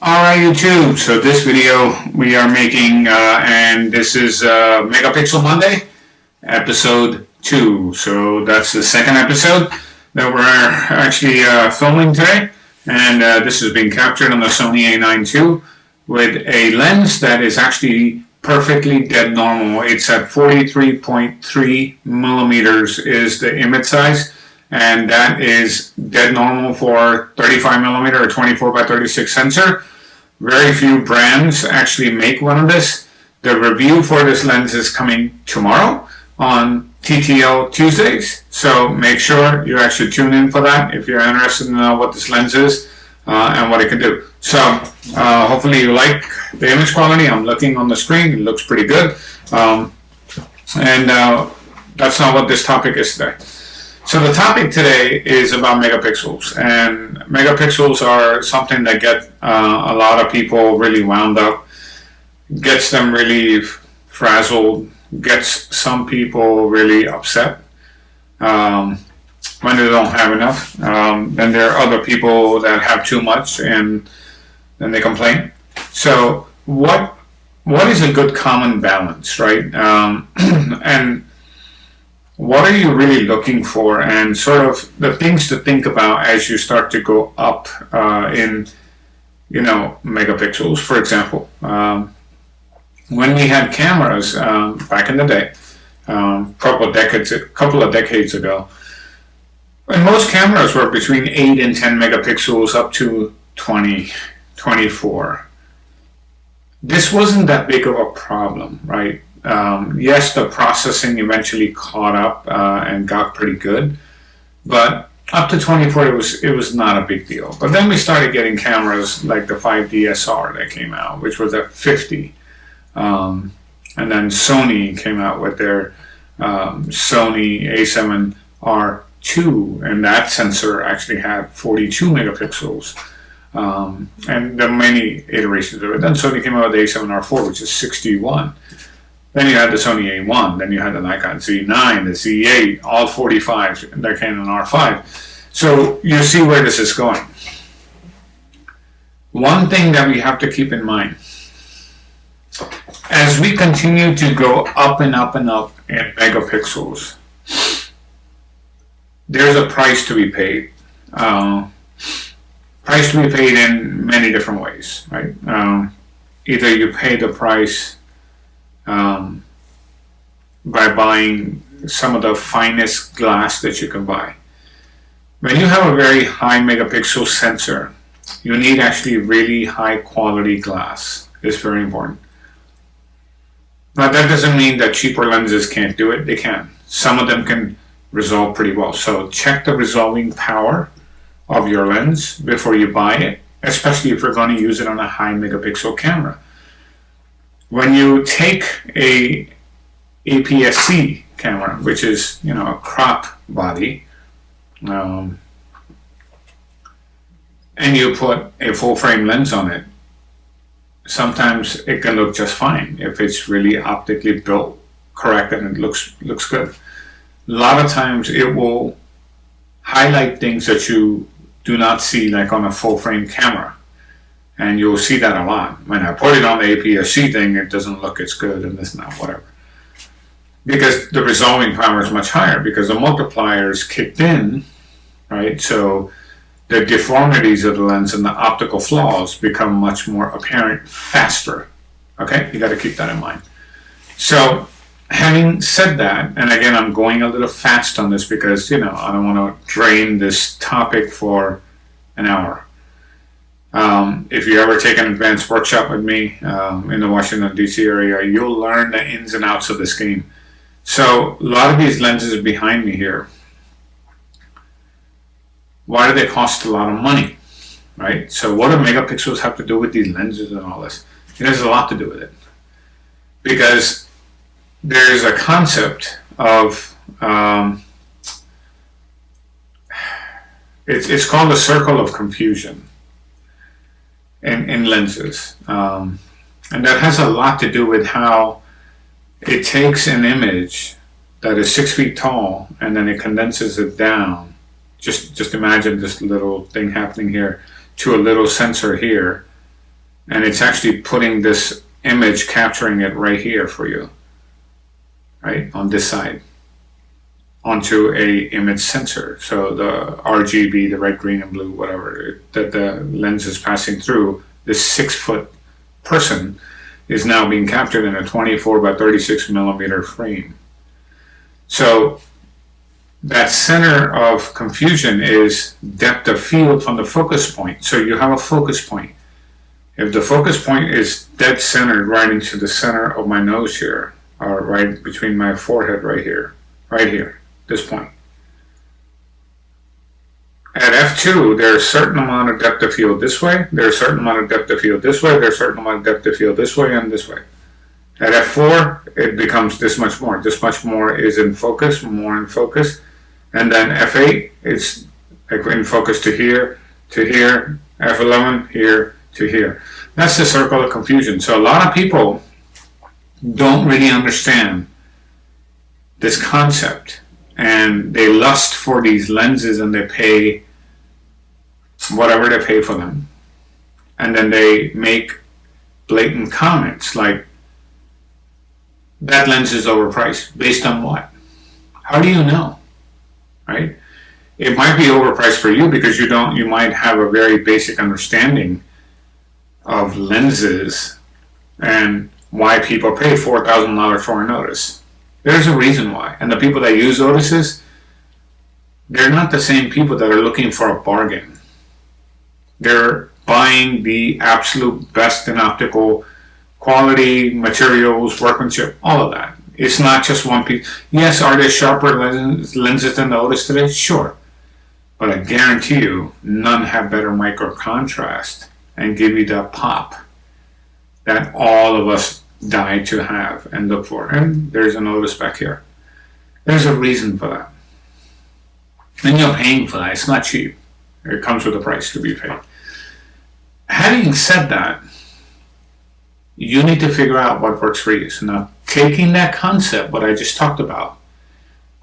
Alright YouTube, so this video we are making, and this is Megapixel Monday, episode 2. So that's the second episode that we're actually filming today, and this is being captured on the Sony A9 II with a lens that is actually perfectly dead normal. It's at 43.3 millimeters is the image size, and that is dead normal for 35 millimeter or 24 by 36 sensor. Very few brands actually make one of this. The review for this lens is coming tomorrow on TTL Tuesdays, so make sure you actually tune in for that if you're interested in what this lens is and what it can do. So hopefully you like the image quality. I'm looking on the screen, it looks pretty good, and that's not what this topic is today. So the topic today is about megapixels, and megapixels are something that get a lot of people really wound up, gets them really frazzled, gets some people really upset when they don't have enough. Then there are other people that have too much and then they complain. So what is a good common balance, right? And what are you really looking for, and sort of the things to think about as you start to go up in, megapixels. For example, when we had cameras back in the day, couple of decades ago, and most cameras were between 8 and 10 megapixels up to 20, 24. This wasn't that big of a problem, right? Yes, the processing eventually caught up and got pretty good, but up to 24 it was not a big deal. But then we started getting cameras like the 5DSR that came out, which was at 50, and then Sony came out with their Sony A7R2, and that sensor actually had 42 megapixels. And there are many iterations of it. Then Sony came out with the A7R4, which is 61. Then you had the Sony A1, then you had the Nikon Z9, the Z8, all 45, and the Canon R5. So you see where this is going. One thing that we have to keep in mind, as we continue to go up and up and up in megapixels, there's a price to be paid. Price to be paid in many different ways, right? Either you pay the price by buying some of the finest glass that you can buy. When you have a very high megapixel sensor, you need actually really high quality glass. It's very important. Now that doesn't mean that cheaper lenses can't do it. They can. Some of them can resolve pretty well. So check the resolving power of your lens before you buy it, especially if you're going to use it on a high megapixel camera. When you take a APS-C camera, which is a crop body, and you put a full frame lens on it, sometimes it can look just fine if it's really optically built correct and it looks good. A lot of times it will highlight things that you do not see like on a full frame camera. And you'll see that a lot. When I put it on the APS-C thing, it doesn't look as good and this and that, whatever. Because the resolving power is much higher because the multipliers kicked in, right? So the deformities of the lens and the optical flaws become much more apparent faster. Okay, you got to keep that in mind. So having said that, and again, I'm going a little fast on this because, I don't want to drain this topic for an hour. If you ever take an advanced workshop with me in the Washington, D.C. area, you'll learn the ins and outs of this game. So a lot of these lenses behind me here, why do they cost a lot of money, right? So what do megapixels have to do with these lenses and all this? It has a lot to do with it. Because there's a concept of, it's called the circle of confusion in lenses. And that has a lot to do with how it takes an image that is 6 feet tall and then it condenses it down. Just imagine this little thing happening here to a little sensor here and it's actually putting this image, capturing it right here for you, right on this side, onto a image sensor. So the RGB, the red, green, and blue, whatever that the lens is passing through, this 6-foot person is now being captured in a 24 by 36 millimeter frame. So that center of confusion is depth of field from the focus point. So you have a focus point. If the focus point is dead centered right into the center of my nose here, or right between my forehead right here, this point. At f2, there's a certain amount of depth of field this way, there's a certain amount of depth of field this way, there's a certain amount of depth of field this way and this way. At f4, it becomes this much more. This much more is in focus, more in focus. And then f8, it's like in focus to here, f11, here to here. That's the circle of confusion. So a lot of people don't really understand this concept, and they lust for these lenses and they pay whatever they pay for them, and then they make blatant comments like, that lens is overpriced. Based on what? How do you know? Right? It might be overpriced for you because you might have a very basic understanding of lenses and why people pay $4,000 for an Otis. There's a reason why. And the people that use Otises, they're not the same people that are looking for a bargain. They're buying the absolute best in optical quality, materials, workmanship, all of that. It's not just one piece. Yes, are there sharper lenses than the Otis today? Sure. But I guarantee you, none have better micro contrast and give you that pop that all of us die to have and look for. And there's an Otis back here. There's a reason for that. And you're paying for that. It's not cheap. It comes with a price to be paid. Having said that, you need to figure out what works for you. So now, taking that concept, what I just talked about,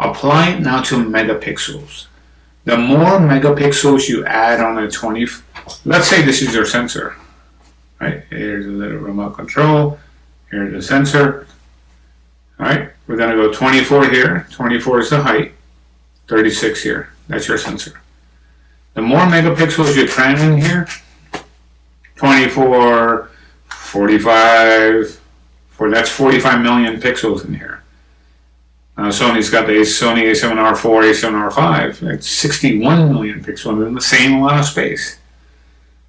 apply it now to megapixels. The more megapixels you add on a 20, let's say this is your sensor, right? Here's a little remote control. Here's the sensor. All right, we're going to go 24 here. 24 is the height. 36 here. That's your sensor. The more megapixels you cram in here, 24, 45, that's 45 million pixels in here. Sony's got the Sony A7R4, A7R5. It's 61 million pixels in the same amount of space.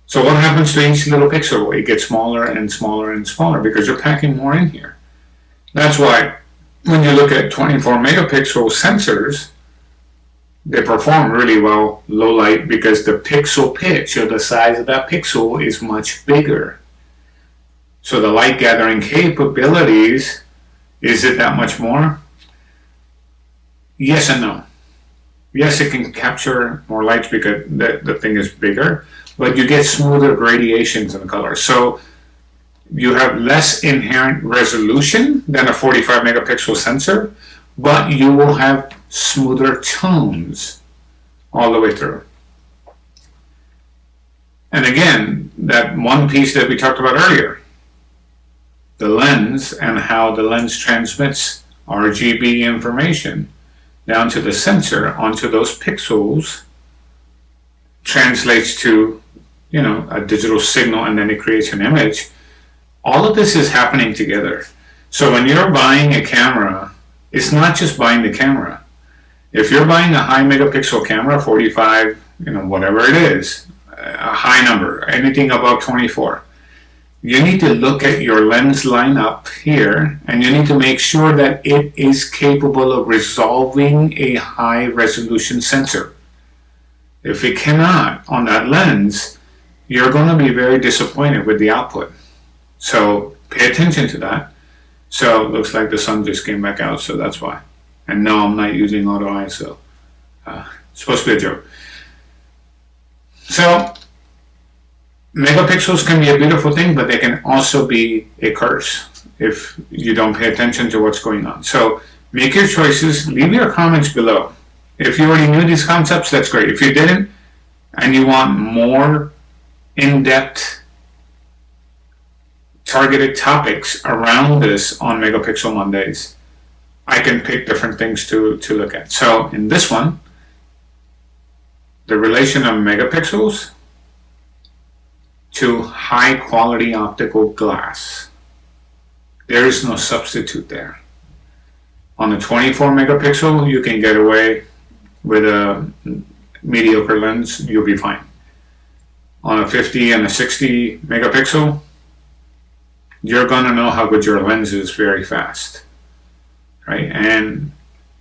So what happens to each little pixel? It gets smaller and smaller and smaller because you're packing more in here. That's why when you look at 24 megapixel sensors, they perform really well low light because the pixel pitch, or the size of that pixel, is much bigger. So the light gathering capabilities, is it that much more? Yes and no. Yes, it can capture more light because the thing is bigger, but you get smoother gradations in the color. So you have less inherent resolution than a 45 megapixel sensor, but you will have smoother tones all the way through. And again, that one piece that we talked about earlier, the lens and how the lens transmits RGB information down to the sensor onto those pixels, translates to, a digital signal, and then it creates an image. All of this is happening together. So when you're buying a camera, it's not just buying the camera. If you're buying a high megapixel camera, 45, whatever it is, a high number, anything above 24, you need to look at your lens lineup here, and you need to make sure that it is capable of resolving a high resolution sensor. If it cannot on that lens, you're going to be very disappointed with the output. So pay attention to that. So it looks like the sun just came back out, so that's why. And no, I'm not using auto ISO. It's supposed to be a joke. So megapixels can be a beautiful thing, but they can also be a curse if you don't pay attention to what's going on. So make your choices. Leave your comments below. If you already knew these concepts, that's great. If you didn't, and you want more in-depth targeted topics around this on Megapixel Mondays, I can pick different things to look at. So in this one, the relation of megapixels to high quality optical glass. There is no substitute there. On a 24 megapixel, you can get away with a mediocre lens, you'll be fine. On a 50 and a 60 megapixel, you're gonna know how good your lens is very fast, right? And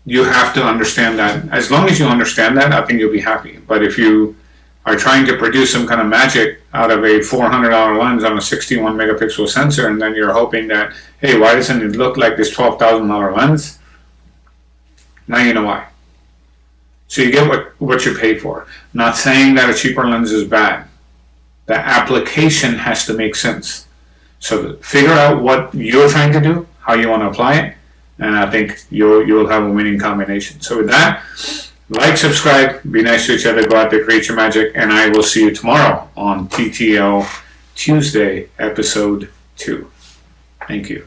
you have to understand that. As long as you understand that, I think you'll be happy. But if you are trying to produce some kind of magic out of a $400 lens on a 61 megapixel sensor, and then you're hoping that, hey, why doesn't it look like this $12,000 lens? Now you know why. So you get what you pay for. Not saying that a cheaper lens is bad. The application has to make sense. So figure out what you're trying to do, how you want to apply it, and I think you'll have a winning combination. So with that, like, subscribe, be nice to each other, go out there, create your magic, and I will see you tomorrow on TTL Tuesday, episode 2. Thank you.